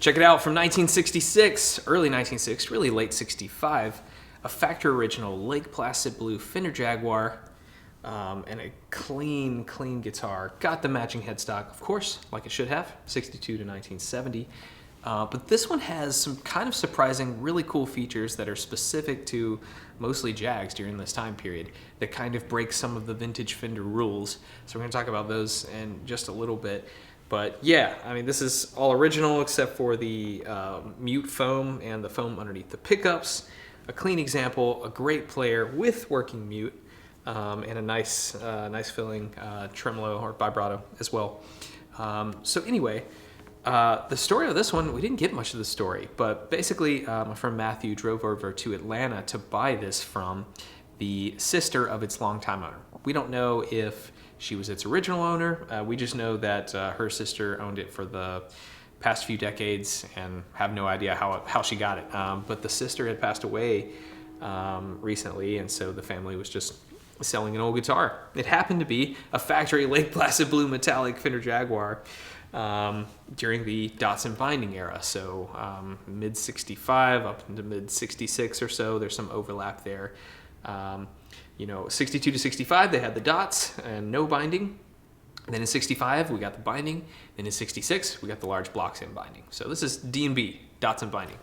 Check it out, from 1966, early 1960, really late 65, a factory original Lake Placid blue Fender Jaguar, and a clean guitar. Got the matching headstock, of course, like it should have, 62 to 1970. But this one has some kind of surprising, really cool features that are specific to mostly Jags during this time period that kind of break some of the vintage Fender rules. So we're going to talk about those in just a little bit. But yeah, I mean, this is all original except for the mute foam and the foam underneath the pickups. A clean example, a great player with working mute, and a nice filling tremolo or vibrato as well. So anyway, the story of this one, we didn't get much of the story, but basically my friend Matthew drove over to Atlanta to buy this from the sister of its longtime owner. We don't know if she was its original owner. We just know that her sister owned it for the past few decades and have no idea how she got it. But the sister had passed away recently, and so the family was just selling an old guitar. It happened to be a factory Lake Placid blue metallic Fender Jaguar during the dots and binding era. So mid 65 up into mid 66 or so. There's some overlap there. 62 to 65, they had the dots and no binding. And then in 65, we got the binding. Then in 66, we got the large blocks and binding. So this is D&B, dots and binding.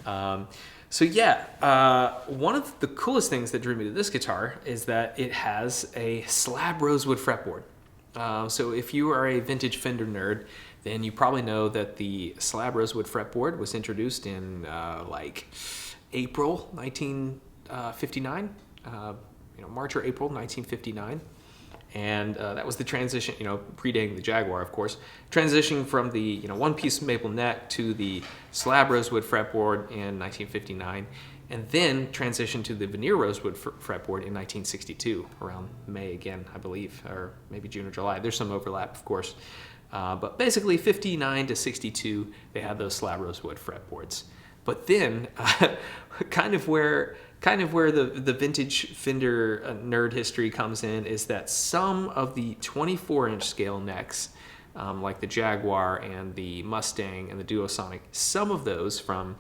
So yeah, one of the coolest things that drew me to this guitar is that it has a Slab Rosewood fretboard. So if you are a vintage Fender nerd, then you probably know that the Slab Rosewood fretboard was introduced in like April 1959, March or April 1959. And that was the transition, predating the Jaguar, of course, transitioning from the one-piece maple neck to the Slab Rosewood fretboard in 1959, and then transitioned to the veneer Rosewood fretboard in 1962, around May again, I believe, or maybe June or July. There's some overlap, of course, but basically 59 to 62, they had those Slab Rosewood fretboards. But then, kind of where the vintage Fender nerd history comes in is that some of the 24-inch scale necks, like the Jaguar and the Mustang and the Duosonic, some of those from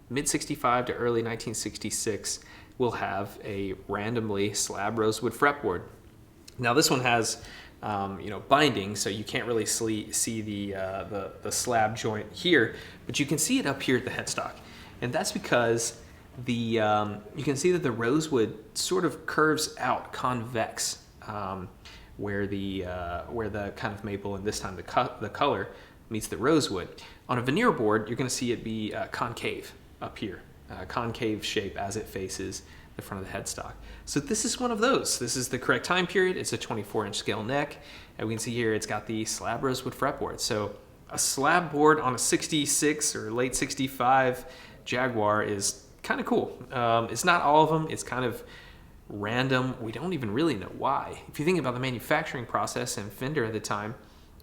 mid-65 to early 1966 will have a randomly Slab Rosewood fretboard. Now this one has binding, so you can't really see the slab joint here, but you can see it up here at the headstock, and that's because you can see that the Rosewood sort of curves out convex, where the kind of maple and this time the color meets the Rosewood. On a veneer board, you're going to see it be concave up here, concave shape as it faces the front of the headstock. So this is one of those. This is the correct time period. It's a 24-inch scale neck, and we can see here it's got the Slab Rosewood fretboard. So a slab board on a 66 or late 65 Jaguar is kind of cool. It's not all of them. It's kind of random. We don't even really know why. If you think about the manufacturing process and Fender at the time,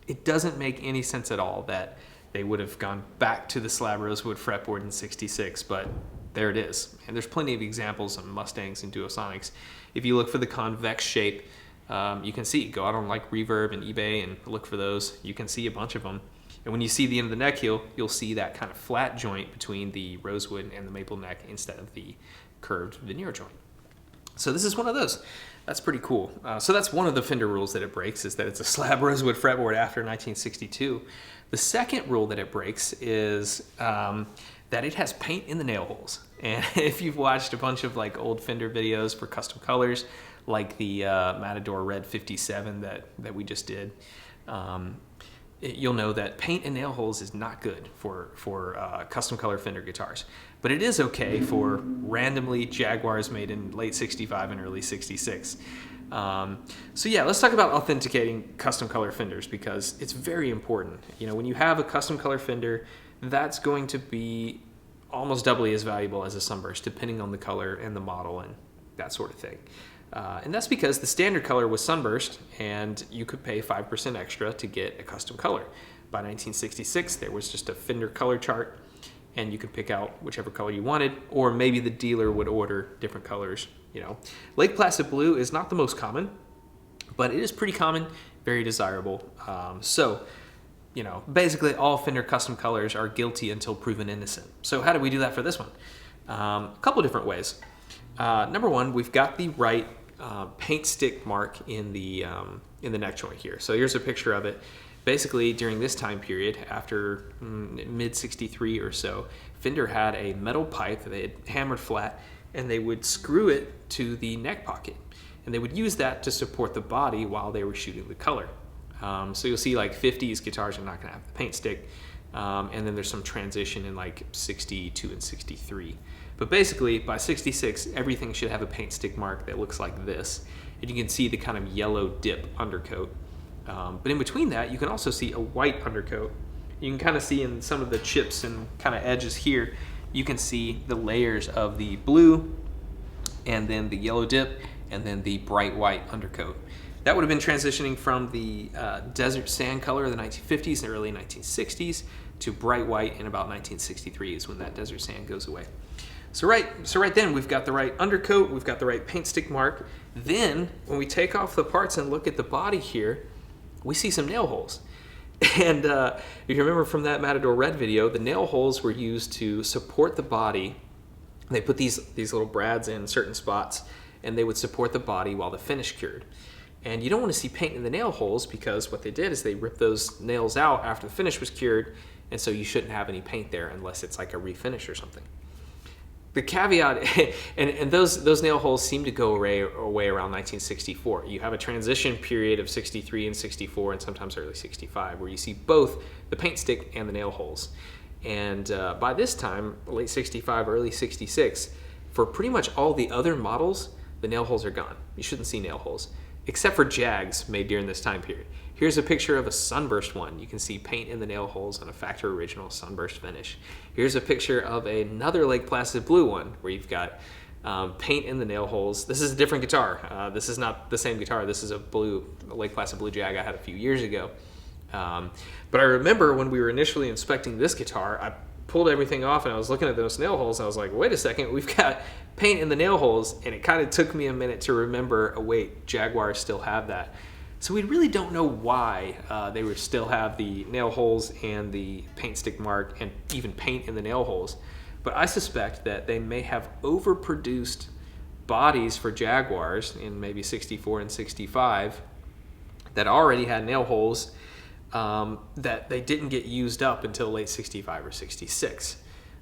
it doesn't make any sense at all that they would have gone back to the Slab Rosewood fretboard in 66, but there it is. And there's plenty of examples of Mustangs and Duosonics. If you look for the convex shape, you can see, go out on like Reverb and eBay and look for those. You can see a bunch of them. And when you see the end of the neck heel, you'll see that kind of flat joint between the Rosewood and the maple neck instead of the curved veneer joint. So this is one of those. That's pretty cool. So that's one of the Fender rules that it breaks, is that it's a Slab Rosewood fretboard after 1962. The second rule that it breaks is that it has paint in the nail holes. And if you've watched a bunch of like old Fender videos for custom colors, like the Matador Red 57 that we just did, you'll know that paint and nail holes is not good for custom color Fender guitars. But it is okay for randomly Jaguars made in late 65 and early 66. So yeah, let's talk about authenticating custom color Fenders, because it's very important. When you have a custom color Fender, that's going to be almost doubly as valuable as a sunburst, depending on the color and the model and that sort of thing. And that's because the standard color was sunburst, and you could pay 5% extra to get a custom color. By 1966, there was just a Fender color chart, and you could pick out whichever color you wanted, or maybe the dealer would order different colors. Lake Placid blue is not the most common, but it is pretty common, very desirable. So you know, basically all Fender custom colors are guilty until proven innocent. So how do we do that for this one? A couple different ways. Number one, we've got the right paint stick mark in the neck joint here. So here's a picture of it. Basically, during this time period, after mid '63 or so, Fender had a metal pipe that they had hammered flat, and they would screw it to the neck pocket, and they would use that to support the body while they were shooting the color. So you'll see like 50s guitars are not going to have the paint stick, and then there's some transition in like 62 and 63. But basically, by 66, everything should have a paint stick mark that looks like this. And you can see the kind of yellow dip undercoat. But in between that, you can also see a white undercoat. You can kind of see in some of the chips and kind of edges here, you can see the layers of the blue, and then the yellow dip, and then the bright white undercoat. That would have been transitioning from the desert sand color of the 1950s and early 1960s to bright white in about 1963 is when that desert sand goes away. So right then, we've got the right undercoat, we've got the right paint stick mark. Then, when we take off the parts and look at the body here, we see some nail holes. And if you remember from that Matador Red video, the nail holes were used to support the body. They put these little brads in certain spots, and they would support the body while the finish cured. And you don't want to see paint in the nail holes, because what they did is they ripped those nails out after the finish was cured, and so you shouldn't have any paint there unless it's like a refinish or something. The caveat, and those nail holes seem to go away around 1964. You have a transition period of 63 and 64 and sometimes early 65 where you see both the paint stick and the nail holes. And by this time, late 65, early 66, for pretty much all the other models, the nail holes are gone. You shouldn't see nail holes, except for Jags made during this time period. Here's a picture of a sunburst one. You can see paint in the nail holes on a factory original sunburst finish. Here's a picture of another Lake Placid blue one where you've got paint in the nail holes. This is a different guitar. This is not the same guitar. This is a Lake Placid blue Jag I had a few years ago. But I remember when we were initially inspecting this guitar, I pulled everything off and I was looking at those nail holes and I was like, wait a second, we've got paint in the nail holes. And it kind of took me a minute to remember, oh wait, Jaguars still have that. So we really don't know why they would still have the nail holes and the paint stick mark and even paint in the nail holes. But I suspect that they may have overproduced bodies for Jaguars in maybe 64 and 65 that already had nail holes that they didn't get used up until late 65 or 66.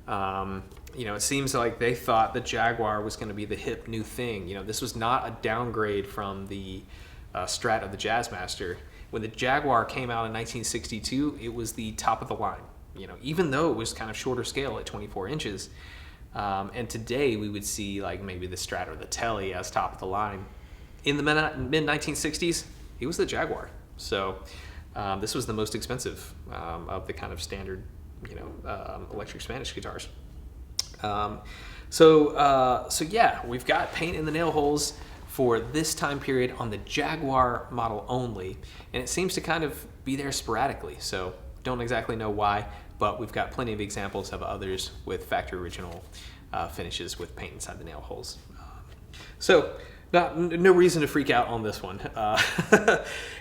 It seems like they thought the Jaguar was going to be the hip new thing. This was not a downgrade from the Strat of the Jazzmaster. When the Jaguar came out in 1962, it was the top of the line. Even though it was kind of shorter scale at 24 inches. And today we would see like maybe the Strat or the Telly as top of the line. In the mid 1960s, it was the Jaguar. So this was the most expensive of the kind of standard, electric Spanish guitars. So yeah, we've got paint in the nail holes for this time period on the Jaguar model only, and it seems to kind of be there sporadically, so don't exactly know why, but we've got plenty of examples of others with factory original finishes with paint inside the nail holes. So no reason to freak out on this one.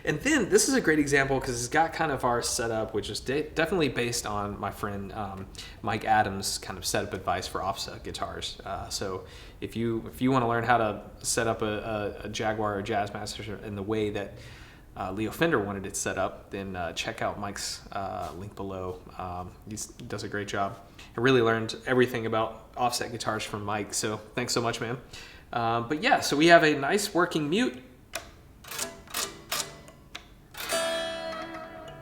And then this is a great example because it's got kind of our setup, which is definitely based on my friend Mike Adams' kind of setup advice for offset guitars. So if you want to learn how to set up a Jaguar or Jazzmaster in the way that Leo Fender wanted it set up, then check out Mike's link below. He does a great job. I really learned everything about offset guitars from Mike, so thanks so much, man. But yeah, so we have a nice working mute.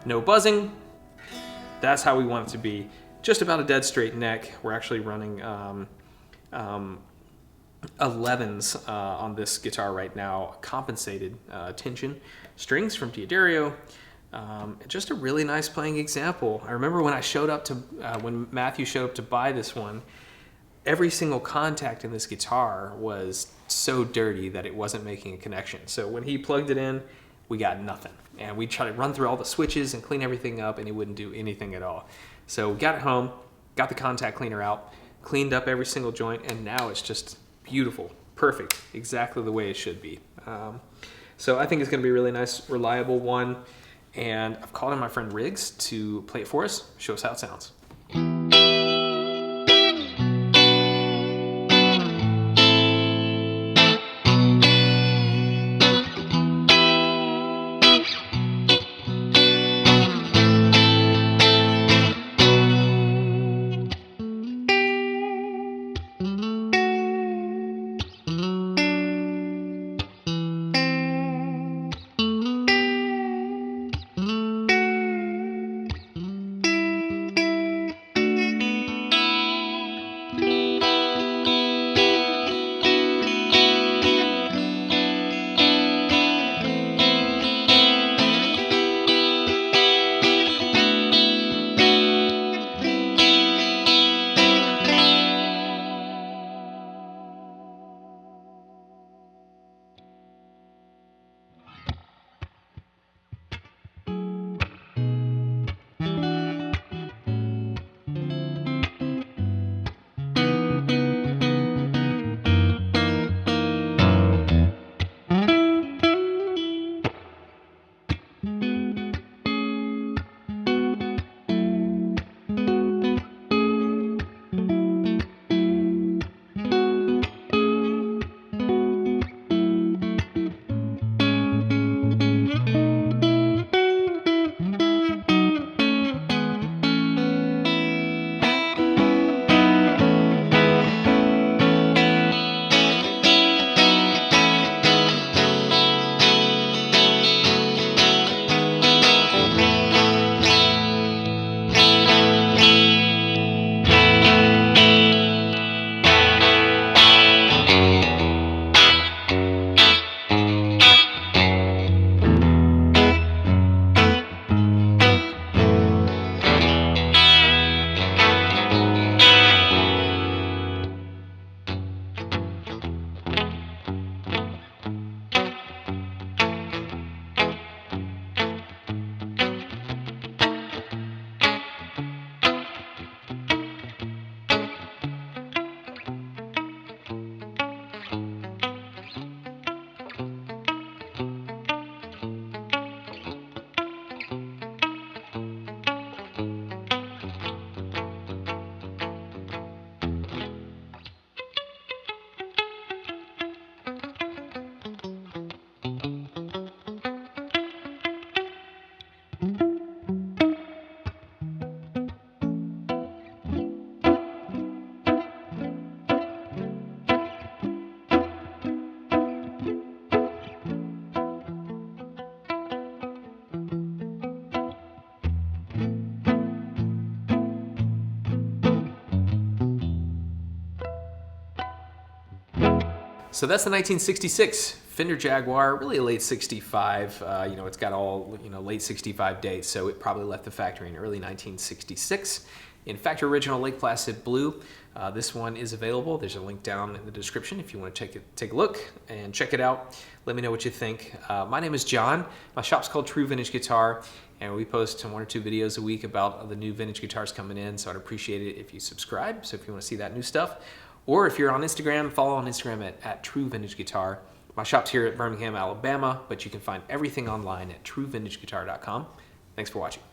No buzzing. That's how we want it to be. Just about a dead straight neck. We're actually running 11s on this guitar right now, compensated tension strings from D'Addario. Just a really nice playing example. I remember when I showed up to when Matthew showed up to buy this one, every single contact in this guitar was so dirty that it wasn't making a connection. So when he plugged it in, we got nothing. And we tried to run through all the switches and clean everything up, and it wouldn't do anything at all. So we got it home, got the contact cleaner out, cleaned up every single joint, and now it's just beautiful, perfect, exactly the way it should be. So I think it's going to be a really nice, reliable one. And I've called in my friend Riggs to play it for us, show us how it sounds. So that's the 1966 Fender Jaguar, really a late 65. It's got all, late 65 dates, so it probably left the factory in early 1966 in factory original Lake Placid blue. This one is available. There's a link down in the description if you want to take a look and check it out. Let me know what you think. My name is John. My shop's called True Vintage Guitar, and we post 1 or 2 videos a week about the new vintage guitars coming in, so I'd appreciate it if you subscribe, so if you want to see that new stuff. Or if you're on Instagram, follow on Instagram at True Vintage Guitar. My shop's here at Birmingham, Alabama, but you can find everything online at truevintageguitar.com. Thanks for watching.